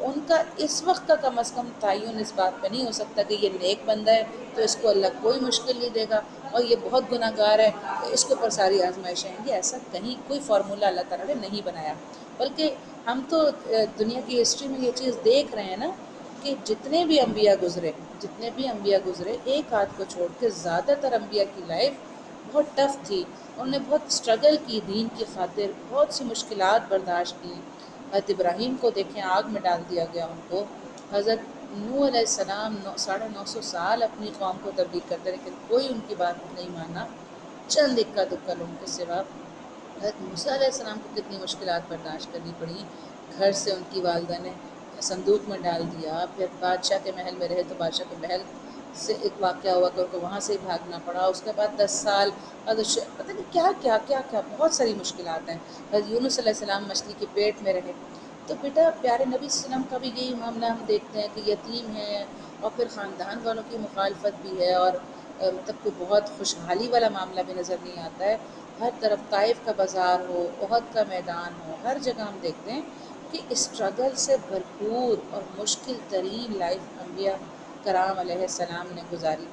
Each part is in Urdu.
ان کا اس وقت کا کم از کم تعین اس بات پہ نہیں ہو سکتا کہ یہ نیک بندہ ہے تو اس کو اللہ کوئی مشکل نہیں دے گا، اور یہ بہت گناہ گار ہے تو اس کے اوپر ساری آزمائشیں آئیں گی. ایسا کہیں کوئی فارمولہ اللہ تعالیٰ نے نہیں بنایا. بلکہ ہم تو دنیا کی ہسٹری میں یہ چیز دیکھ رہے ہیں نا کہ جتنے بھی انبیاء گزرے ایک آدھ کو چھوڑ کے زیادہ تر انبیاء کی لائف بہت ٹف تھی. انہوں نے بہت اسٹرگل کی دین کی خاطر، بہت سی مشکلات برداشت کی. حضرت ابراہیم کو دیکھیں، آگ میں ڈال دیا گیا ان کو. حضرت نوح علیہ السلام 950 سال اپنی قوم کو تبلیغ کرتے لیکن کوئی ان کی بات نہیں مانا، چند اکا دکا لوگوں کے سوا. حضرت موسیٰ علیہ السلام کو کتنی مشکلات برداشت کرنی پڑی. گھر سے ان کی والدہ نے صندوق میں ڈال دیا، پھر بادشاہ کے محل میں رہے تو بادشاہ کے محل سے ایک واقعہ ہوا کہ ان کو وہاں سے ہی بھاگنا پڑا. اس کے بعد 10 سال پتہ نہیں کیا بہت ساری مشکلات ہیں. حضرت یونس علیہ السلام مچھلی کے پیٹ میں رہے. تو بیٹا پیارے نبی صلی اللہ علیہ وسلم کا بھی یہی معاملہ ہم دیکھتے ہیں کہ یتیم ہیں اور پھر خاندان والوں کی مخالفت بھی ہے، اور مطلب کوئی بہت خوشحالی والا معاملہ بھی نظر نہیں آتا ہے. ہر طرف طائف کا بازار ہو، احد کا میدان ہو، ہر جگہ ہم دیکھتے ہیں کہ اسٹرگل سے بھرپور اور مشکل ترین لائف انبیاء کرام علیہ السلام نے گزاری.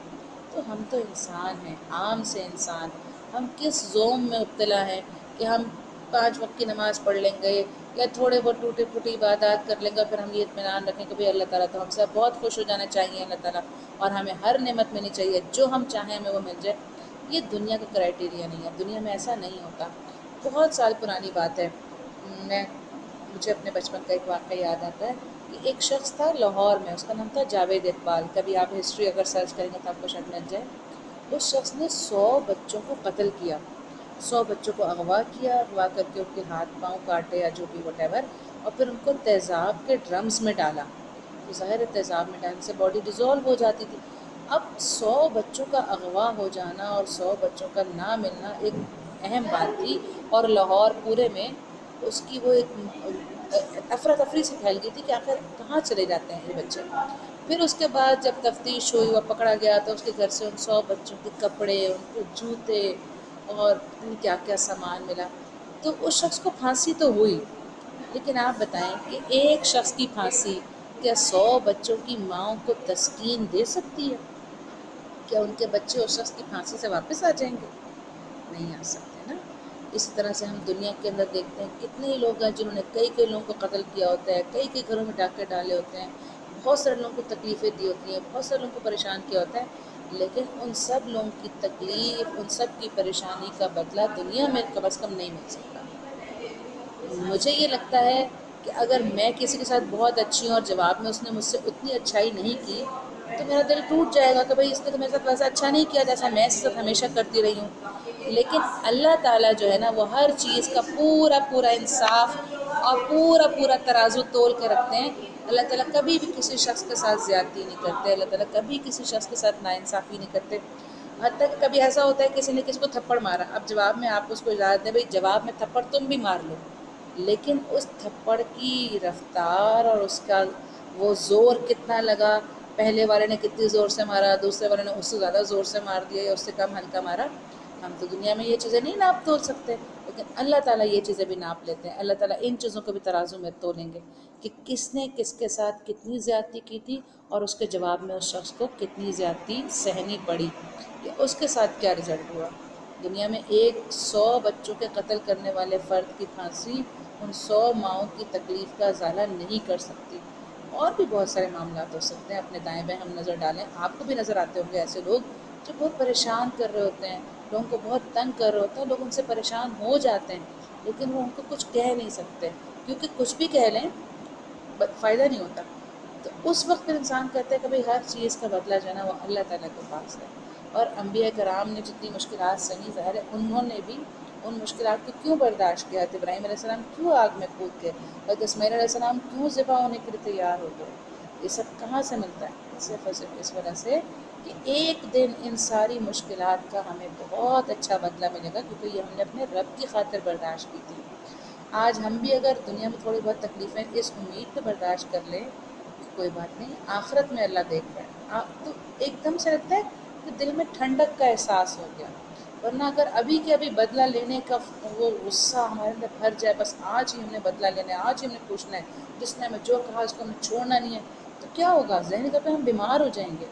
تو ہم تو انسان ہیں، عام سے انسان. ہم کس زوم میں مبتلا ہیں کہ ہم 5 وقت کی نماز پڑھ لیں گے یا تھوڑے بہت ٹوٹی پھوٹی عبادات کر لیں گے، پھر ہم یہ اطمینان رکھیں کہ بھئی اللہ تعالیٰ تو ہم سے بہت خوش ہو جانا چاہیے اللہ تعالیٰ، اور ہمیں ہر نعمت ملنی چاہیے، جو ہم چاہیں ہمیں وہ مل جائے. یہ دنیا کا کرائٹیریا نہیں ہے، دنیا میں ایسا نہیں ہوتا. بہت سال پرانی بات ہے، مجھے اپنے بچپن کا ایک واقعہ یاد آتا ہے کہ ایک شخص تھا لاہور میں، اس کا نام تھا جاوید اقبال. کبھی آپ ہسٹری اگر سرچ کریں گے تو آپ کو شاید مل جائے. اس شخص نے 100 بچوں کو قتل کیا، 100 بچوں کو اغوا کیا، اغوا کر کے ان کے ہاتھ پاؤں کاٹے یا جو بھی وٹ ایور، اور پھر ان کو تیزاب کے ڈرمز میں ڈالا. تو ظاہر ہے تیزاب میں ڈالنے سے باڈی ڈیزولو ہو جاتی تھی. اب 100 بچوں کا اغوا ہو جانا اور 100 بچوں کا نہ ملنا ایک اہم بات تھی، اور لاہور پورے میں اس کی وہ ایک افراتفری سے پھیل گئی تھی کہ آخر کہاں چلے جاتے ہیں یہ بچے. پھر اس کے بعد جب تفتیش ہوئی، وہ پکڑا گیا تو اس کے گھر سے ان 100 بچوں کے کپڑے، ان کے جوتے اور کیا کیا سامان ملا. تو اس شخص کو پھانسی تو ہوئی، لیکن آپ بتائیں کہ ایک شخص کی پھانسی کیا 100 بچوں کی ماؤں کو تسکین دے سکتی ہے؟ کیا ان کے بچے اس شخص کی پھانسی سے واپس آ جائیں گے؟ نہیں آ سکتے نا. اسی طرح سے ہم دنیا کے اندر دیکھتے ہیں کتنے ہی لوگ ہیں جنہوں نے کئی لوگوں کو قتل کیا ہوتا ہے، کئی گھروں میں ڈاکے ڈالے ہوتے ہیں، بہت سارے لوگوں کو تکلیفیں دی ہوتی ہیں، بہت سارے لوگوں کو پریشان کیا ہوتا ہے. لیکن ان سب لوگوں کی تکلیف، ان سب کی پریشانی کا بدلہ دنیا میں کم از کم نہیں مل سکتا. مجھے یہ لگتا ہے کہ اگر میں کسی کے ساتھ بہت اچھی ہوں اور جواب میں اس نے مجھ سے اتنی اچھائی نہیں کی تو میرا دل ٹوٹ جائے گا کہ بھئی اس نے تو میرے ساتھ ویسا اچھا نہیں کیا جیسا میں اس کے ساتھ ہمیشہ کرتی رہی ہوں. لیکن اللہ تعالیٰ جو ہے نا وہ ہر چیز کا پورا انصاف اور پورا ترازو تول کے رکھتے ہیں. اللہ تعالیٰ کبھی بھی کسی شخص کے ساتھ زیادتی نہیں کرتے، اللہ تعالیٰ کبھی کسی شخص کے ساتھ ناانصافی نہیں کرتے. حتیٰ کہ کبھی ایسا ہوتا ہے کسی نے کسی کو تھپڑ مارا، اب جواب میں آپ اس کو اجازت دیں بھئی جواب میں تھپڑ تم بھی مار لو، لیکن اس تھپڑ کی رفتار اور اس کا وہ زور کتنا لگا، پہلے والے نے کتنی زور سے مارا، دوسرے والے نے اس سے زیادہ زور سے مار دیا یا اس سے کم ہلکا مارا، ہم تو دنیا میں یہ چیزیں نہیں ناپ تول سکتے. لیکن اللہ تعالیٰ یہ چیزیں بھی ناپ لیتے ہیں. اللہ تعالیٰ ان چیزوں کو بھی ترازو میں تولیں گے کہ کس نے کس کے ساتھ کتنی زیادتی کی تھی اور اس کے جواب میں اس شخص کو کتنی زیادتی سہنی پڑی یا اس کے ساتھ کیا رزلٹ ہوا. دنیا میں 100 بچوں کے قتل کرنے والے فرد کی پھانسی ان 100 ماؤں کی تکلیف کا ازالہ نہیں کر سکتی. اور بھی بہت سارے معاملات ہو سکتے ہیں. اپنے دائیں بائیں ہم نظر ڈالیں، آپ کو بھی نظر آتے ہوں گے ایسے لوگ جو بہت پریشان کر رہے ہوتے ہیں، لوگوں کو بہت تنگ کر رہے ہوتے ہیں، لوگ ان سے پریشان ہو جاتے ہیں لیکن وہ ان کو کچھ کہہ نہیں سکتے کیونکہ کچھ بھی کہہ لیں فائدہ نہیں ہوتا. تو اس وقت پھر انسان کہتا ہے کہ بھئی ہر چیز کا بدلہ جو ہے نا وہ اللہ تعالیٰ کے پاس ہے. اور انبیاء کرام نے جتنی مشکلات سہی، ظاہر ہے انہوں نے بھی ان مشکلات کو کیوں برداشت کیا. ابراہیم علیہ السلام کیوں آگ میں کود گئے، اور اسماعیل علیہ السلام کیوں ذبح ہونے کے لیے تیار ہو گئے. یہ سب کہاں سے ملتا ہے؟ صرف اور صرف اس وجہ سے کہ ایک دن ان ساری مشکلات کا ہمیں بہت اچھا بدلہ ملے گا کیونکہ یہ ہم نے اپنے رب کی خاطر برداشت کی تھی. آج ہم بھی اگر دنیا میں تھوڑی بہت تکلیفیں اس امید پہ برداشت کر لیں کہ کوئی بات نہیں آخرت میں اللہ دیکھ رہا ہے، تو ایک دم سے لگتا ہے کہ دل میں ٹھنڈک کا احساس ہو گیا ورنہ اگر ابھی کے ابھی بدلہ لینے کا وہ غصہ ہمارے اندر بھر جائے، بس آج ہی ہم نے بدلہ لینا ہے، آج ہی ہم نے پوچھنا ہے، جس نے ہمیں جو کہا اس کو ہمیں چھوڑنا نہیں ہے، تو کیا ہوگا؟ ذہنی طور پہ ہم بیمار ہو جائیں گے،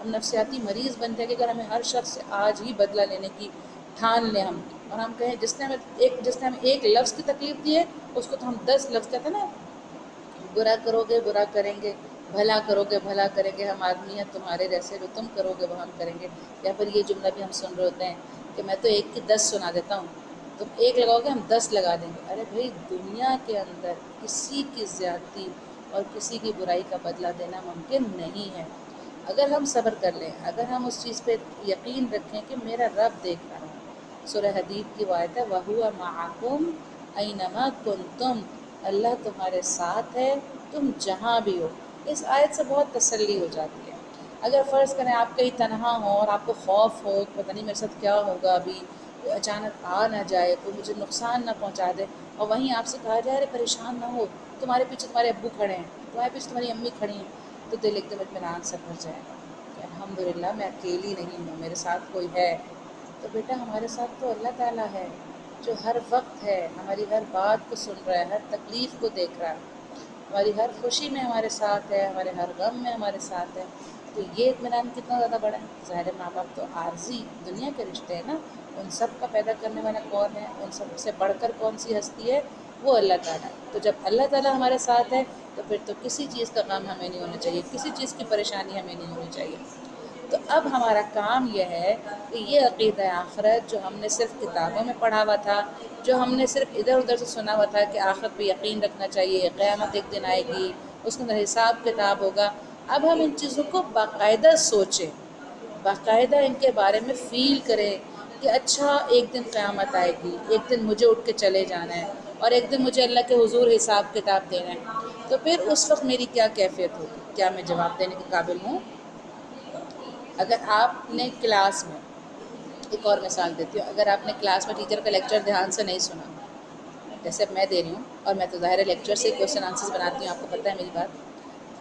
ہم نفسیاتی مریض بن جائیں گے اگر ہمیں ہر شخص سے آج ہی بدلہ لینے کی ٹھان لیں ہم، اور ہم کہیں جس نے ہمیں ایک لفظ کی تکلیف دی ہے اس کو تو ہم 10 لفظ کہتے ہیں نا، برا کرو گے برا کریں گے، بھلا کرو گے بھلا کریں گے، ہم آدمی ہیں تمہارے جیسے، جو تم کرو گے وہ ہم کریں گے۔ یا پھر یہ جملہ بھی ہم سن رہے ہوتے ہیں کہ میں تو 1 کی 10 سنا دیتا ہوں، تم 1 لگاؤ گے ہم 10 لگا دیں گے۔ ارے بھائی، دنیا کے اندر کسی کی زیادتی اور کسی کی برائی کا بدلہ دینا ممکن نہیں ہے۔ اگر ہم صبر کر لیں، اگر ہم اس چیز پہ یقین رکھیں کہ میرا رب دیکھ رہا ہے۔ سورہ حدید کی آیت ہے وَهُوَ مَعَكُمْ أَيْنَمَا كُنْتُمْ، اللہ تمہارے ساتھ ہے تم جہاں بھی ہو۔ اس آیت سے بہت تسلی ہو جاتی ہے۔ اگر فرض کریں آپ کہیں تنہا ہوں اور آپ کو خوف ہو کہ پتہ نہیں میرے ساتھ کیا ہوگا، ابھی کوئی اچانک آ نہ جائے، کوئی مجھے نقصان نہ پہنچا دے، اور وہیں آپ سے کہا جائے ارے پریشان نہ ہو، تمہارے پیچھے تمہارے ابو کھڑے ہیں، تمہارے پیچھے تمہاری امی کھڑی ہیں، تو دل ایک دم اطمینان سے بھر جائے گا کہ الحمدللہ میں اکیلی نہیں ہوں، میرے ساتھ کوئی ہے۔ تو بیٹا ہمارے ساتھ تو اللہ تعالیٰ ہے جو ہر وقت ہے، ہماری ہر بات کو سن رہا ہے، ہر تکلیف کو دیکھ رہا ہے، ہماری ہر خوشی میں ہمارے ساتھ ہے، ہمارے ہر غم میں ہمارے ساتھ ہے۔ تو یہ اطمینان کتنا زیادہ بڑا ہے۔ ظاہر ماں باپ تو عارضی دنیا کے رشتے ہیں نا، ان سب کا پیدا کرنے والا کون ہے؟ ان سب سے بڑھ کر کون سی ہستی ہے؟ وہ اللہ تعالیٰ ہے۔ تو جب اللہ تعالیٰ ہمارے ساتھ ہے تو پھر تو کسی چیز کا غم ہمیں نہیں ہونا چاہیے، کسی چیز کی پریشانی ہمیں نہیں ہونی چاہیے۔ تو اب ہمارا کام یہ ہے کہ یہ عقیدہ آخرت جو ہم نے صرف کتابوں میں پڑھا ہوا تھا، جو ہم نے صرف ادھر ادھر سے سنا ہوا تھا کہ آخرت پہ یقین رکھنا چاہیے، قیامت ایک دن آئے گی، اس کے اندر حساب کتاب ہوگا، اب ہم ان چیزوں کو باقاعدہ سوچیں، باقاعدہ ان کے بارے میں فیل کریں کہ اچھا ایک دن قیامت آئے گی، ایک دن مجھے اٹھ کے چلے جانا ہے، اور ایک دن مجھے اللہ کے حضور حساب کتاب دینا ہے۔ تو پھر اس وقت میری کیا کیفیت ہوگی؟ کیا میں جواب دینے کے قابل ہوں؟ اگر آپ نے کلاس میں، ایک اور مثال دیتی ہوں، اگر آپ نے کلاس میں ٹیچر کا لیکچر دھیان سے نہیں سنا، جیسے اب میں دے رہی ہوں، اور میں تو ظاہر لیکچر سے کویشچن آنسرز بناتی ہوں، آپ کو پتہ ہے میری بات۔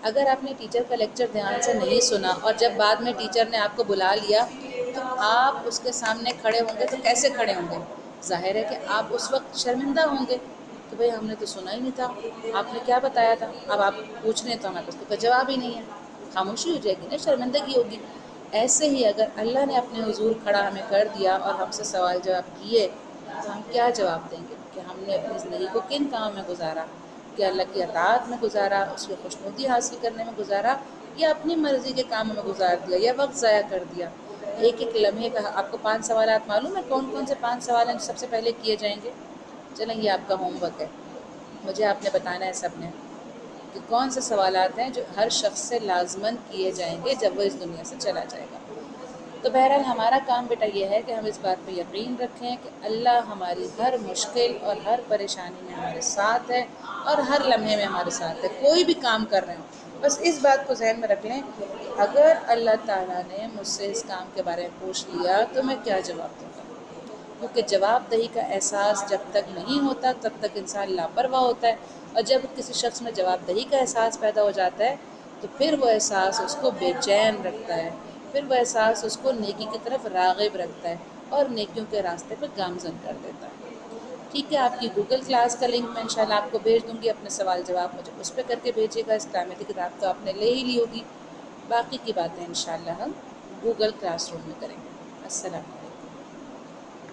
اگر آپ نے ٹیچر کا لیکچر دھیان سے نہیں سنا اور جب بعد میں ٹیچر نے آپ کو بلا لیا تو آپ اس کے سامنے کھڑے ہوں گے، تو کیسے کھڑے ہوں گے؟ ظاہر ہے کہ آپ اس وقت شرمندہ ہوں گے کہ بھئی ہم نے تو سنا ہی نہیں تھا، آپ نے کیا بتایا تھا، اب آپ پوچھ رہے ہیں تو ہمارے پاس تو کوئی جواب ہی نہیں ہے، خاموشی ہو جائے گی نا، شرمندگی ہوگی۔ ایسے ہی اگر اللہ نے اپنے حضور کھڑا ہمیں کر دیا اور ہم سے سوال جواب کیے تو ہم کیا جواب دیں گے کہ ہم نے اپنی زندگی کو کن کاموں میں گزارا، کہ اللہ کی اطاعت میں گزارا، اس کی خوشنودی حاصل کرنے میں گزارا، یا اپنی مرضی کے کاموں میں گزار دیا، یا وقت ضائع کر دیا۔ ایک ایک لمحے کا آپ کو 5 سوالات معلوم ہے کون کون سے 5 سوال ہیں جو سب سے پہلے کیے جائیں گے؟ چلیں یہ آپ کا ہوم ورک ہے، مجھے آپ نے بتانا ہے سب نے کہ کون سے سوالات ہیں جو ہر شخص سے لازماً کیے جائیں گے جب وہ اس دنیا سے چلا جائے گا۔ تو بہرحال ہمارا کام بیٹا یہ ہے کہ ہم اس بات پہ یقین رکھیں کہ اللہ ہماری ہر مشکل اور ہر پریشانی میں ہمارے ساتھ ہے، اور ہر لمحے میں ہمارے ساتھ ہے، کوئی بھی کام کر رہے ہوں بس اس بات کو ذہن میں رکھ لیں کہ اگر اللہ تعالیٰ نے مجھ سے اس کام کے بارے میں پوچھ لیا تو میں کیا جواب دوں گا، کیونکہ جواب دہی کا احساس جب تک نہیں ہوتا تب تک انسان لاپرواہ ہوتا ہے، اور جب کسی شخص میں جواب دہی کا احساس پیدا ہو جاتا ہے تو پھر وہ احساس اس کو بے چین رکھتا ہے، پھر وہ احساس اس کو نیکی کی طرف راغب رکھتا ہے اور نیکیوں کے راستے پہ گامزن کر دیتا ہے۔ ٹھیک ہے، آپ کی گوگل کلاس کا لنک میں انشاءاللہ آپ کو بھیج دوں گی، اپنے سوال جواب مجھے اس پہ کر کے بھیجیے گا، اس قیامتی کتاب تو آپ نے لے ہی لی ہوگی، باقی کی باتیں انشاءاللہ ہم گوگل کلاس روم میں کریں گے۔ السلام علیکم۔